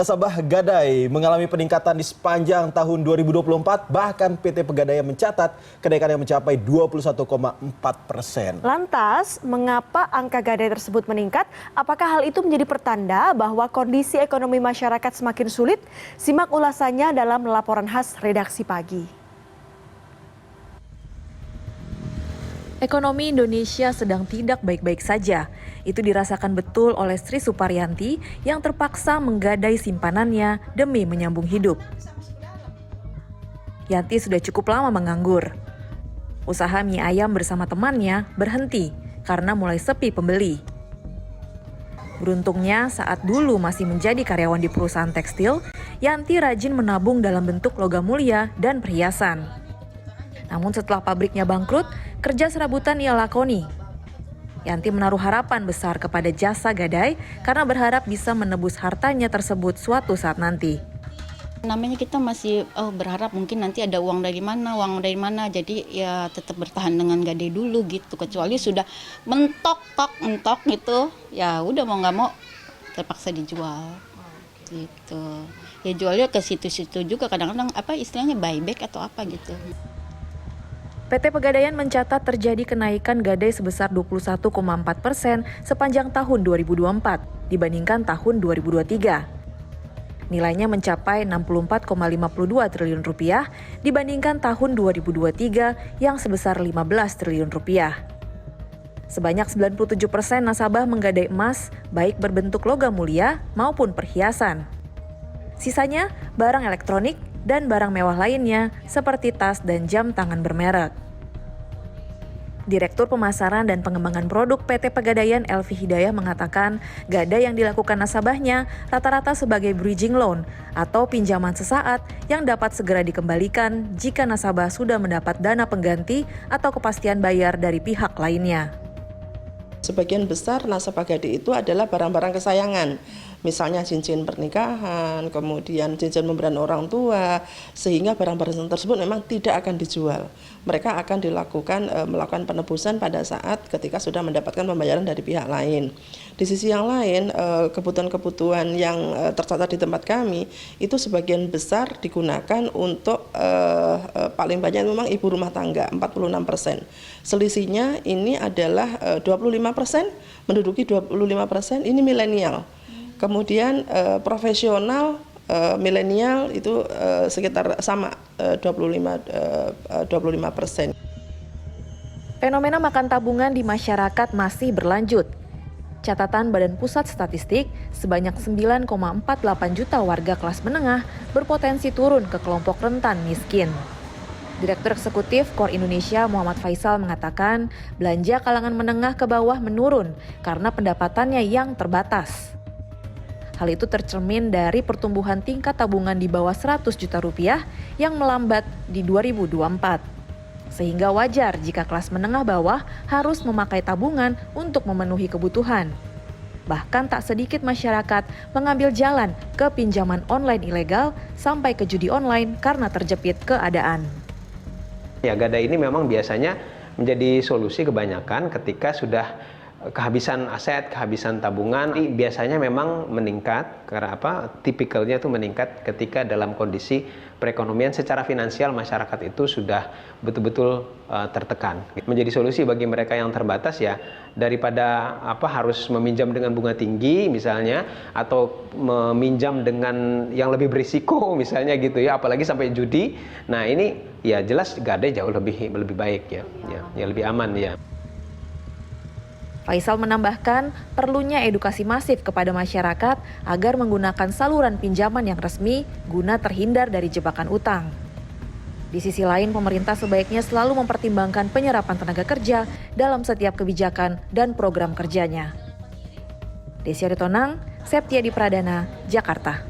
Nasabah Gadai mengalami peningkatan di sepanjang tahun 2024, bahkan PT Pegadaian mencatat kenaikan yang mencapai 21,4%. Lantas, mengapa angka Gadai tersebut meningkat? Apakah hal itu menjadi pertanda bahwa kondisi ekonomi masyarakat semakin sulit? Simak ulasannya dalam laporan khas Redaksi Pagi. Ekonomi Indonesia sedang tidak baik-baik saja. Itu dirasakan betul oleh Sri Suparyanti yang terpaksa menggadai simpanannya demi menyambung hidup. Yanti sudah cukup lama menganggur. Usaha mie ayam bersama temannya berhenti karena mulai sepi pembeli. Beruntungnya saat dulu masih menjadi karyawan di perusahaan tekstil, Yanti rajin menabung dalam bentuk logam mulia dan perhiasan. Namun setelah pabriknya bangkrut, kerja serabutan ia lakoni. Yanti menaruh harapan besar kepada jasa Gadai karena berharap bisa menebus hartanya tersebut suatu saat nanti. Namanya kita masih berharap mungkin nanti ada uang dari mana. Jadi ya tetap bertahan dengan Gadai dulu gitu. Kecuali sudah mentok gitu, ya udah mau nggak mau terpaksa dijual gitu. Ya jualnya ke situ-situ juga kadang-kadang istilahnya buyback atau apa gitu. PT Pegadaian mencatat terjadi kenaikan Gadai sebesar 21,4% sepanjang tahun 2024 dibandingkan tahun 2023. Nilainya mencapai 64,52 triliun rupiah dibandingkan tahun 2023 yang sebesar 15 triliun rupiah. Sebanyak 97% nasabah menggadai emas baik berbentuk logam mulia maupun perhiasan. Sisanya barang elektronik dan barang mewah lainnya seperti tas dan jam tangan bermerek. Direktur Pemasaran dan Pengembangan Produk PT Pegadaian Elvi Hidayah mengatakan gadai yang dilakukan nasabahnya rata-rata sebagai bridging loan atau pinjaman sesaat yang dapat segera dikembalikan jika nasabah sudah mendapat dana pengganti atau kepastian bayar dari pihak lainnya. Sebagian besar nasabah Gadai itu adalah barang-barang kesayangan, misalnya cincin pernikahan, kemudian cincin pemberian orang tua, sehingga barang-barang tersebut memang tidak akan dijual. Mereka akan melakukan penebusan pada saat ketika sudah mendapatkan pembayaran dari pihak lain. Di sisi yang lain, kebutuhan-kebutuhan yang tercatat di tempat kami itu sebagian besar digunakan untuk paling banyak memang ibu rumah tangga 46%. Selisihnya ini adalah 25%, menduduki 25%, ini milenial. Kemudian profesional milenial itu sekitar sama 25%. Fenomena makan tabungan di masyarakat masih berlanjut. Catatan Badan Pusat Statistik, sebanyak 9,48 juta warga kelas menengah berpotensi turun ke kelompok rentan miskin. Direktur Eksekutif KOR Indonesia Muhammad Faisal mengatakan belanja kalangan menengah ke bawah menurun karena pendapatannya yang terbatas. Hal itu tercermin dari pertumbuhan tingkat tabungan di bawah 100 juta rupiah yang melambat di 2024. Sehingga wajar jika kelas menengah bawah harus memakai tabungan untuk memenuhi kebutuhan. Bahkan tak sedikit masyarakat mengambil jalan ke pinjaman online ilegal sampai ke judi online karena terjepit keadaan. Ya, Gadai ini memang biasanya menjadi solusi kebanyakan ketika sudah kehabisan aset, kehabisan tabungan. Biasanya memang meningkat karena tipikalnya itu meningkat ketika dalam kondisi perekonomian secara finansial masyarakat itu sudah betul-betul tertekan. Menjadi solusi bagi mereka yang terbatas ya, daripada harus meminjam dengan bunga tinggi misalnya atau meminjam dengan yang lebih berisiko misalnya gitu ya, apalagi sampai judi. Nah, ini ya jelas Gadai jauh lebih baik ya lebih aman ya. Faisal menambahkan perlunya edukasi masif kepada masyarakat agar menggunakan saluran pinjaman yang resmi guna terhindar dari jebakan utang. Di sisi lain, pemerintah sebaiknya selalu mempertimbangkan penyerapan tenaga kerja dalam setiap kebijakan dan program kerjanya. Desy Aritonang, Septiadi Pradana, Jakarta.